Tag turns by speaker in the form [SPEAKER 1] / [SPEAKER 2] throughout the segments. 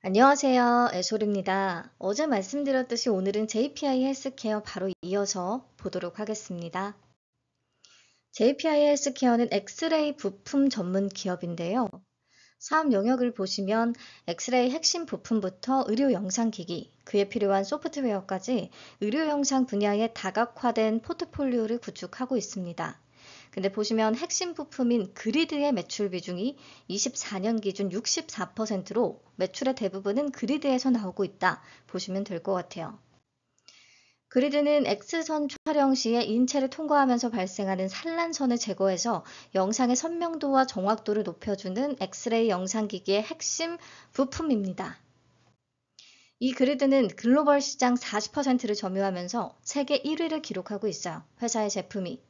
[SPEAKER 1] 안녕하세요. 애솔입니다. 어제 말씀드렸듯이 오늘은 JPI 헬스케어 바로 이어서 보도록 하겠습니다. JPI 헬스케어는 엑스레이 부품 전문 기업인데요. 사업 영역을 보시면 엑스레이 핵심 부품부터 의료 영상기기, 그에 필요한 소프트웨어까지 의료 영상 분야의 다각화된 포트폴리오를 구축하고 있습니다. 근데 보시면 핵심 부품인 그리드의 매출 비중이 24년 기준 64%로 매출의 대부분은 그리드에서 나오고 있다 보시면 될 것 같아요. 그리드는 X선 촬영 시에 인체를 통과하면서 발생하는 산란선을 제거해서 영상의 선명도와 정확도를 높여주는 엑스레이 영상기기의 핵심 부품입니다. 이 그리드는 글로벌 시장 40%를 점유하면서 세계 1위를 기록하고 있어요. 회사의 제품이.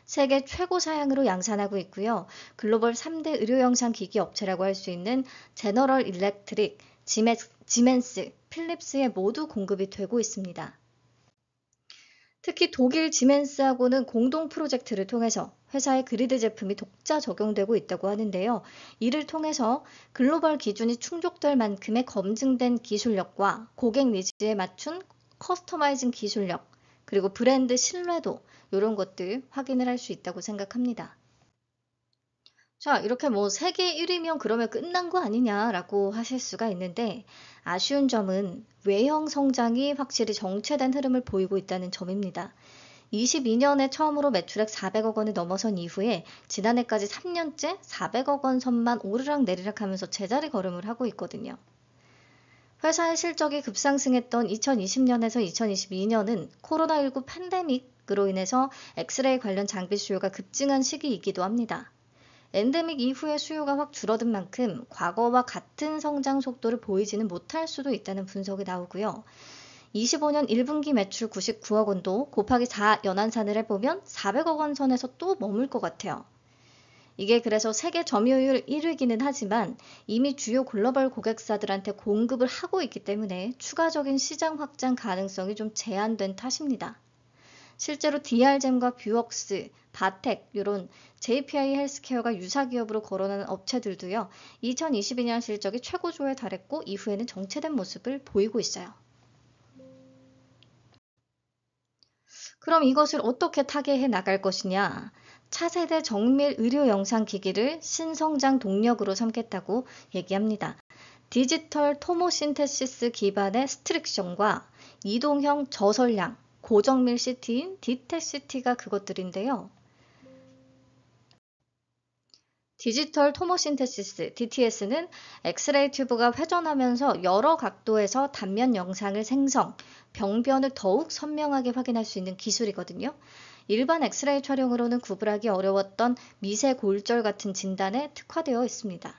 [SPEAKER 1] 세계 최고 사양으로 양산하고 있고요. 글로벌 3대 의료 영상 기기 업체라고 할 수 있는 제너럴 일렉트릭, 지멘스, 필립스에 모두 공급이 되고 있습니다. 특히 독일 지멘스하고는 공동 프로젝트를 통해서 회사의 그리드 제품이 독자 적용되고 있다고 하는데요. 이를 통해서 글로벌 기준이 충족될 만큼의 검증된 기술력과 고객 니즈에 맞춘 커스터마이징 기술력, 그리고 브랜드 신뢰도 이런 것들 확인을 할 수 있다고 생각합니다. 자, 이렇게 뭐 세계 1위면 그러면 끝난 거 아니냐라고 하실 수가 있는데 아쉬운 점은 외형 성장이 확실히 정체된 흐름을 보이고 있다는 점입니다. 22년에 처음으로 매출액 400억 원을 넘어선 이후에 지난해까지 3년째 400억 원 선만 오르락 내리락 하면서 제자리 걸음을 하고 있거든요. 회사의 실적이 급상승했던 2020년에서 2022년은 코로나19 팬데믹으로 인해서 엑스레이 관련 장비 수요가 급증한 시기이기도 합니다. 엔데믹 이후에 수요가 확 줄어든 만큼 과거와 같은 성장 속도를 보이지는 못할 수도 있다는 분석이 나오고요. 25년 1분기 매출 99억 원도 곱하기 4 연한산을 해보면 400억 원 선에서 또 머물 것 같아요. 이게 그래서 세계 점유율 1위기는 하지만 이미 주요 글로벌 고객사들한테 공급을 하고 있기 때문에 추가적인 시장 확장 가능성이 좀 제한된 탓입니다. 실제로 DR잼과 뷰웍스, 바텍 이런 JPI 헬스케어가 유사 기업으로 거론하는 업체들도요. 2022년 실적이 최고조에 달했고 이후에는 정체된 모습을 보이고 있어요. 그럼 이것을 어떻게 타개해 나갈 것이냐? 차세대 정밀 의료 영상 기기를 신성장 동력으로 삼겠다고 얘기합니다. 디지털 토모신테시스 기반의 스트릭션과 이동형 저설량, 고정밀 CT인 디텍시티가 그것들인데요. 디지털 토모신테시스, DTS는 엑스레이 튜브가 회전하면서 여러 각도에서 단면 영상을 생성, 병변을 더욱 선명하게 확인할 수 있는 기술이거든요. 일반 엑스레이 촬영으로는 구분하기 어려웠던 미세 골절 같은 진단에 특화되어 있습니다.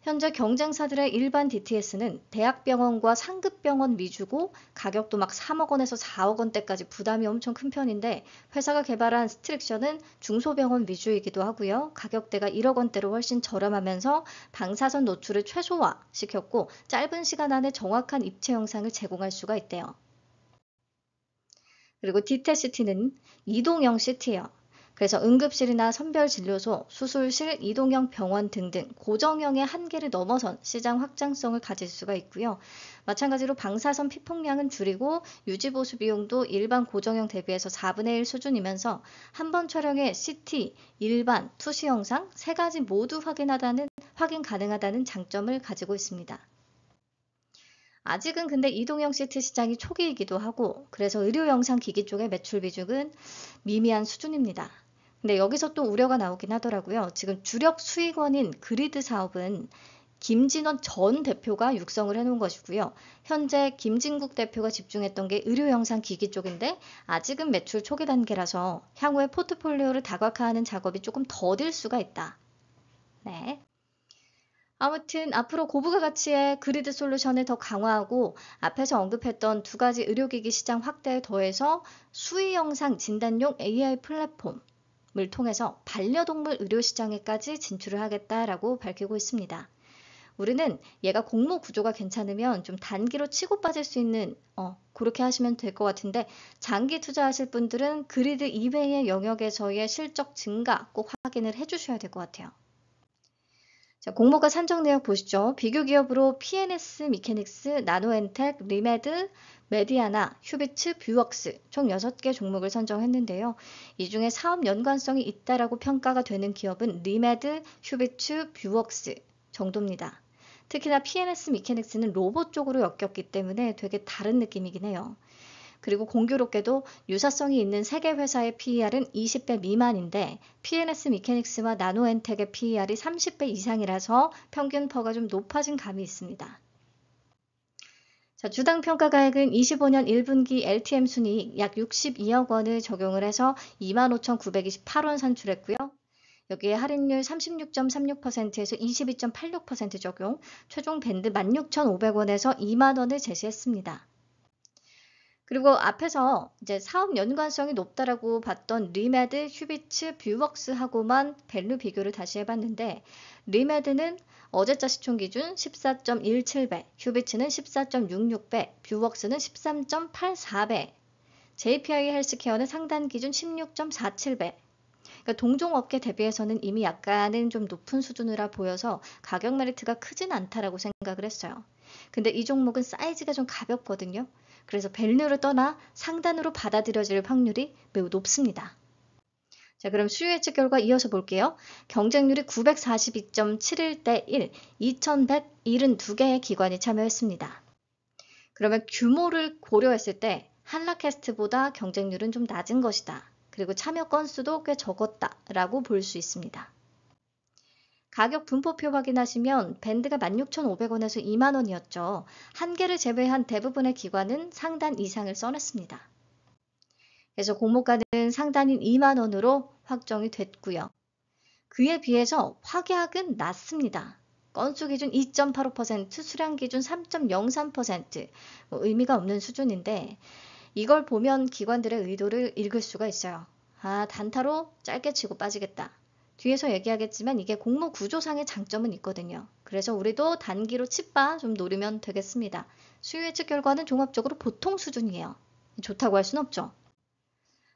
[SPEAKER 1] 현재 경쟁사들의 일반 DTS는 대학병원과 상급병원 위주고 가격도 막 3억 원에서 4억 원대까지 부담이 엄청 큰 편인데 회사가 개발한 스트릭션은 중소병원 위주이기도 하고요. 가격대가 1억 원대로 훨씬 저렴하면서 방사선 노출을 최소화시켰고 짧은 시간 안에 정확한 입체 영상을 제공할 수가 있대요. 그리고 디테시티는 이동형 CT예요. 그래서 응급실이나 선별진료소, 수술실, 이동형 병원 등등 고정형의 한계를 넘어선 시장 확장성을 가질 수가 있고요. 마찬가지로 방사선 피폭량은 줄이고 유지보수 비용도 일반 고정형 대비해서 4분의 1 수준이면서 한 번 촬영에 CT, 일반, 투시 영상 세 가지 모두 확인 가능하다는 장점을 가지고 있습니다. 아직은 근데 이동형 CT 시장이 초기이기도 하고 그래서 의료 영상 기기 쪽의 매출 비중은 미미한 수준입니다. 근데 여기서 또 우려가 나오긴 하더라고요. 지금 주력 수익원인 그리드 사업은 김진원 전 대표가 육성을 해놓은 것이고요. 현재 김진국 대표가 집중했던 게 의료 영상 기기 쪽인데 아직은 매출 초기 단계라서 향후에 포트폴리오를 다각화하는 작업이 조금 더딜 수가 있다. 네. 아무튼 앞으로 고부가 가치의 그리드 솔루션을 더 강화하고 앞에서 언급했던 두 가지 의료기기 시장 확대에 더해서 수의 영상 진단용 AI 플랫폼을 통해서 반려동물 의료 시장에까지 진출을 하겠다라고 밝히고 있습니다. 우리는 얘가 공모 구조가 괜찮으면 좀 단기로 치고 빠질 수 있는 그렇게 하시면 될 것 같은데 장기 투자하실 분들은 그리드 이외의 영역에서의 실적 증가 꼭 확인을 해주셔야 될 것 같아요. 자, 공모가 산정 내역 보시죠. 비교 기업으로 PNS, 미케닉스, 나노엔텍, 리메드, 메디아나, 휴비츠, 뷰웍스 총 6개 종목을 선정했는데요. 이 중에 사업 연관성이 있다라고 평가가 되는 기업은 리메드, 휴비츠, 뷰웍스 정도입니다. 특히나 PNS, 미케닉스는 로봇 쪽으로 엮였기 때문에 되게 다른 느낌이긴 해요. 그리고 공교롭게도 유사성이 있는 3개 회사의 PER은 20배 미만인데 PNS 미케닉스와 나노엔텍의 PER이 30배 이상이라서 평균 퍼가 좀 높아진 감이 있습니다. 자, 주당 평가가액은 25년 1분기 LTM 순이익 약 62억 원을 적용을 해서 25,928원 산출했고요. 여기에 할인율 36.36%에서 22.86% 적용, 최종 밴드 16,500원에서 2만 원을 제시했습니다. 그리고 앞에서 이제 사업 연관성이 높다라고 봤던 리메드, 휴비츠, 뷰웍스하고만 밸류 비교를 다시 해봤는데 리메드는 어제자 시총 기준 14.17배, 휴비츠는 14.66배, 뷰웍스는 13.84배, JPI 헬스케어는 상단 기준 16.47배. 그러니까 동종업계 대비해서는 이미 약간은 좀 높은 수준이라 보여서 가격 메리트가 크진 않다라고 생각을 했어요. 근데 이 종목은 사이즈가 좀 가볍거든요. 그래서 밸류를 떠나 상단으로 받아들여질 확률이 매우 높습니다. 자, 그럼 수요 예측 결과 이어서 볼게요. 경쟁률이 942.71대 1, 2172개의 기관이 참여했습니다. 그러면 규모를 고려했을 때 한라캐스트보다 경쟁률은 좀 낮은 것이다. 그리고 참여 건수도 꽤 적었다라고 볼 수 있습니다. 가격 분포표 확인하시면 밴드가 16,500원에서 2만 원이었죠. 한 개를 제외한 대부분의 기관은 상단 이상을 써냈습니다. 그래서 공모가는 상단인 2만 원으로 확정이 됐고요. 그에 비해서 확약은 낮습니다. 건수 기준 2.85%, 수량 기준 3.03%, 의미가 없는 수준인데 이걸 보면 기관들의 의도를 읽을 수가 있어요. 아, 단타로 짧게 치고 빠지겠다. 뒤에서 얘기하겠지만 이게 공모 구조상의 장점은 있거든요. 그래서 우리도 단기로 칩바 좀 노리면 되겠습니다. 수요 예측 결과는 종합적으로 보통 수준이에요. 좋다고 할 수는 없죠.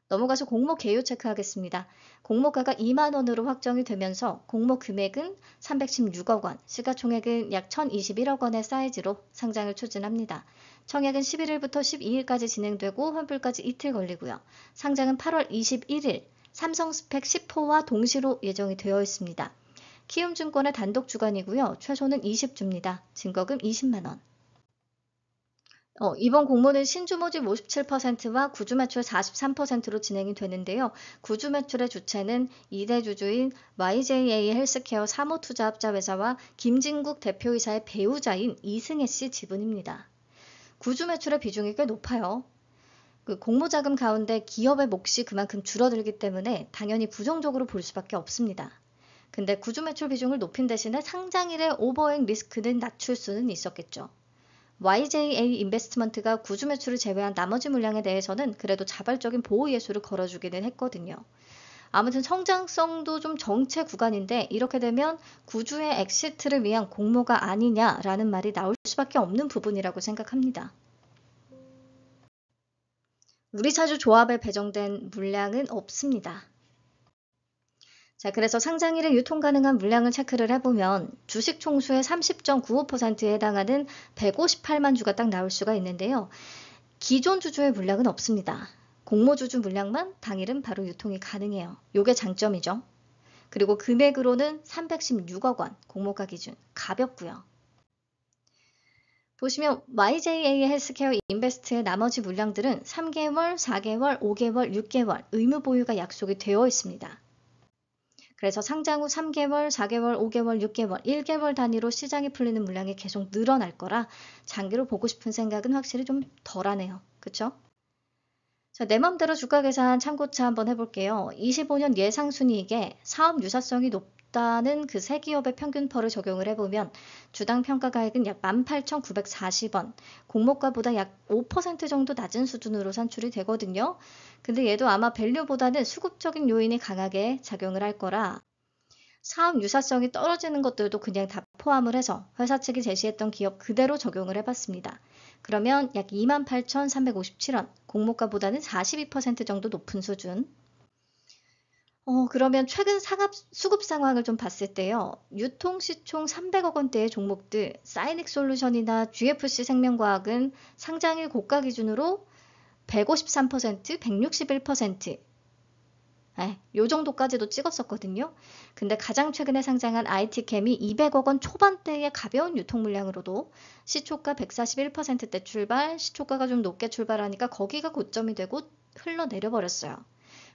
[SPEAKER 1] 넘어가서 공모 개요 체크하겠습니다. 공모가가 2만 원으로 확정이 되면서 공모 금액은 316억 원, 시가총액은 약 1,021억 원의 사이즈로 상장을 추진합니다. 청약은 11일부터 12일까지 진행되고 환불까지 이틀 걸리고요. 상장은 8월 21일 삼성 스펙 10호와 동시로 예정이 되어 있습니다. 키움증권의 단독 주관이고요. 최소는 20주입니다. 증거금 20만 원. 이번 공모는 신주 모집 57%와 구주 매출 43%로 진행이 되는데요. 구주 매출의 주체는 2대 주주인 YJA 헬스케어 사모투자합자회사와 김진국 대표이사의 배우자인 이승혜 씨 지분입니다. 구주 매출의 비중이 꽤 높아요. 그 공모자금 가운데 기업의 몫이 그만큼 줄어들기 때문에 당연히 부정적으로 볼 수밖에 없습니다. 근데 구주 매출 비중을 높인 대신에 상장일의 오버행 리스크는 낮출 수는 있었겠죠. YJA 인베스트먼트가 구주 매출을 제외한 나머지 물량에 대해서는 그래도 자발적인 보호 예수를 걸어주기는 했거든요. 아무튼 성장성도 좀 정체 구간인데 이렇게 되면 구주의 엑시트를 위한 공모가 아니냐라는 말이 나올 수밖에 없는 부분이라고 생각합니다. 우리차주 조합에 배정된 물량은 없습니다. 자, 그래서 상장일에 유통 가능한 물량을 체크를 해보면 주식 총수의 30.95%에 해당하는 158만 주가 딱 나올 수가 있는데요. 기존 주주의 물량은 없습니다. 공모주주 물량만 당일은 바로 유통이 가능해요. 요게 장점이죠. 그리고 금액으로는 316억 원, 공모가 기준 가볍고요. 보시면 YJA 헬스케어 인베스트의 나머지 물량들은 3개월, 4개월, 5개월, 6개월 의무 보유가 약속이 되어 있습니다. 그래서 상장 후 3개월, 4개월, 5개월, 6개월, 1개월 단위로 시장이 풀리는 물량이 계속 늘어날 거라 장기로 보고 싶은 생각은 확실히 좀 덜하네요. 그쵸? 자, 내 맘대로 주가 계산 참고차 한번 해볼게요. 25년 예상 순이익에 사업 유사성이 높다는 그 세 기업의 평균 펄을 적용을 해보면 주당 평가가액은 약 18,940원, 공모가보다 약 5% 정도 낮은 수준으로 산출이 되거든요. 근데 얘도 아마 밸류보다는 수급적인 요인이 강하게 작용을 할 거라 사업 유사성이 떨어지는 것들도 그냥 다 포함을 해서 회사 측이 제시했던 기업 그대로 적용을 해봤습니다. 그러면 약 28,357원, 공모가보다는 42% 정도 높은 수준. 그러면 최근 수급 상황을 좀 봤을 때요. 유통시총 300억 원대의 종목들, 사이닉 솔루션이나 GFC 생명과학은 상장일 고가 기준으로 153%, 161%, 요 정도까지도 찍었었거든요. 근데 가장 최근에 상장한 IT캠이 200억 원 초반대의 가벼운 유통 물량으로도 시초가 141%대 출발, 시초가가 좀 높게 출발하니까 거기가 고점이 되고 흘러내려 버렸어요.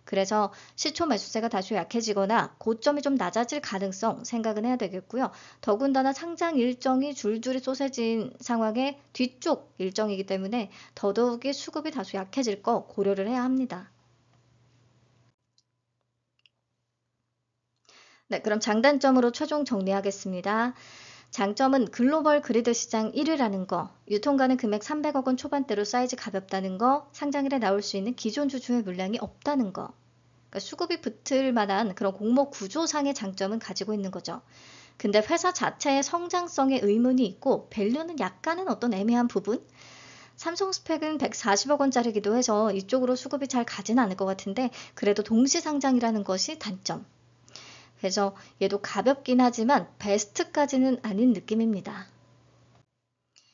[SPEAKER 1] 그래서 시초 매수세가 다시 약해지거나 고점이 좀 낮아질 가능성 생각은 해야 되겠고요. 더군다나 상장 일정이 줄줄이 쏘세진 상황의 뒤쪽 일정이기 때문에 더더욱이 수급이 다소 약해질 거 고려를 해야 합니다. 네, 그럼 장단점으로 최종 정리하겠습니다. 장점은 글로벌 그리드 시장 1위라는 거, 유통가는 금액 300억 원 초반대로 사이즈 가볍다는 거, 상장일에 나올 수 있는 기존 주주의 물량이 없다는 거. 그러니까 수급이 붙을 만한 그런 공모 구조상의 장점은 가지고 있는 거죠. 근데 회사 자체의 성장성에 의문이 있고 밸류는 약간은 어떤 애매한 부분? 삼성 스펙은 140억 원짜리기도 해서 이쪽으로 수급이 잘 가진 않을 것 같은데 그래도 동시 상장이라는 것이 단점. 그래서 얘도 가볍긴 하지만 베스트까지는 아닌 느낌입니다.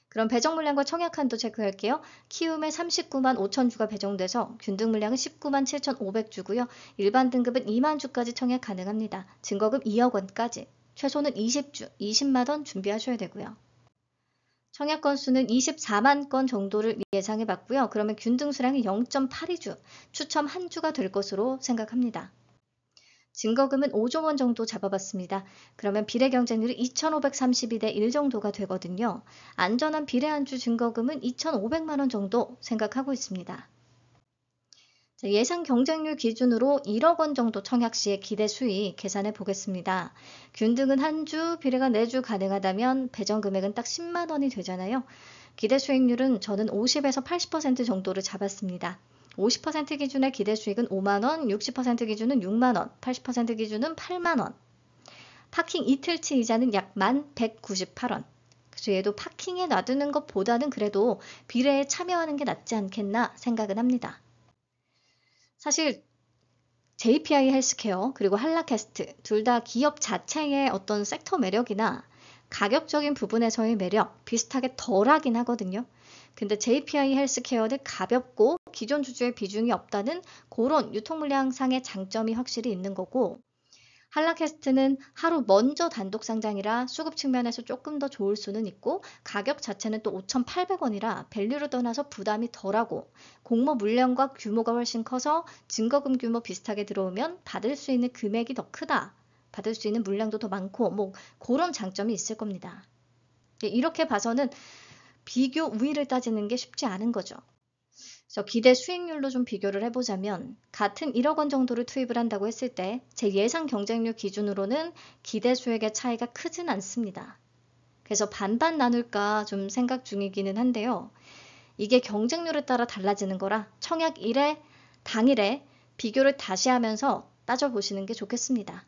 [SPEAKER 1] 그럼 배정 물량과 청약 한도 체크할게요. 키움에 39만 5천 주가 배정돼서 균등 물량은 19만 7,500주고요. 일반 등급은 2만 주까지 청약 가능합니다. 증거금 2억 원까지. 최소는 20주, 20만 원 준비하셔야 되고요. 청약 건수는 24만 건 정도를 예상해 봤고요. 그러면 균등 수량이 0.82주, 추첨 한 주가 될 것으로 생각합니다. 증거금은 5조 원 정도 잡아봤습니다. 그러면 비례 경쟁률이 2,532대 1 정도가 되거든요. 안전한 비례 안주 증거금은 2,500만 원 정도 생각하고 있습니다. 예상 경쟁률 기준으로 1억 원 정도 청약 시의 기대 수익 계산해 보겠습니다. 균등은 한 주, 비례가 4주 가능하다면 배정 금액은 딱 10만 원이 되잖아요. 기대 수익률은 저는 50에서 80% 정도를 잡았습니다. 50% 기준의 기대 수익은 5만원, 60% 기준은 6만원, 80% 기준은 8만원. 파킹 이틀치 이자는 약 1,198원. 그래서 얘도 파킹에 놔두는 것보다는 그래도 비례에 참여하는 게 낫지 않겠나 생각은 합니다. 사실 JPI 헬스케어 그리고 한라캐스트 둘 다 기업 자체의 어떤 섹터 매력이나 가격적인 부분에서의 매력 비슷하게 덜하긴 하거든요. 근데 JPI 헬스케어는 가볍고 기존 주주의 비중이 없다는 그런 유통물량상의 장점이 확실히 있는 거고 한라캐스트는 하루 먼저 단독 상장이라 수급 측면에서 조금 더 좋을 수는 있고 가격 자체는 또 5,800원이라 밸류를 떠나서 부담이 덜하고 공모 물량과 규모가 훨씬 커서 증거금 규모 비슷하게 들어오면 받을 수 있는 금액이 더 크다. 받을 수 있는 물량도 더 많고 뭐 그런 장점이 있을 겁니다. 이렇게 봐서는 비교 우위를 따지는 게 쉽지 않은 거죠. 그래서 기대 수익률로 좀 비교를 해보자면 같은 1억 원 정도를 투입을 한다고 했을 때 제 예상 경쟁률 기준으로는 기대 수익의 차이가 크진 않습니다. 그래서 반반 나눌까 좀 생각 중이기는 한데요. 이게 경쟁률에 따라 달라지는 거라 청약 1회 당일에 비교를 다시 하면서 따져보시는 게 좋겠습니다.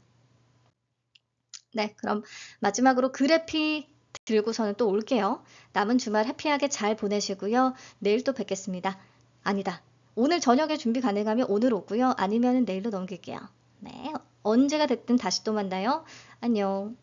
[SPEAKER 1] 네, 그럼 마지막으로 그래픽 들고서는 또 올게요. 남은 주말 해피하게 잘 보내시고요. 내일 또 뵙겠습니다. 아니다. 오늘 저녁에 준비 가능하면 오늘 오고요. 아니면 내일로 넘길게요. 네, 언제가 됐든 다시 또 만나요. 안녕.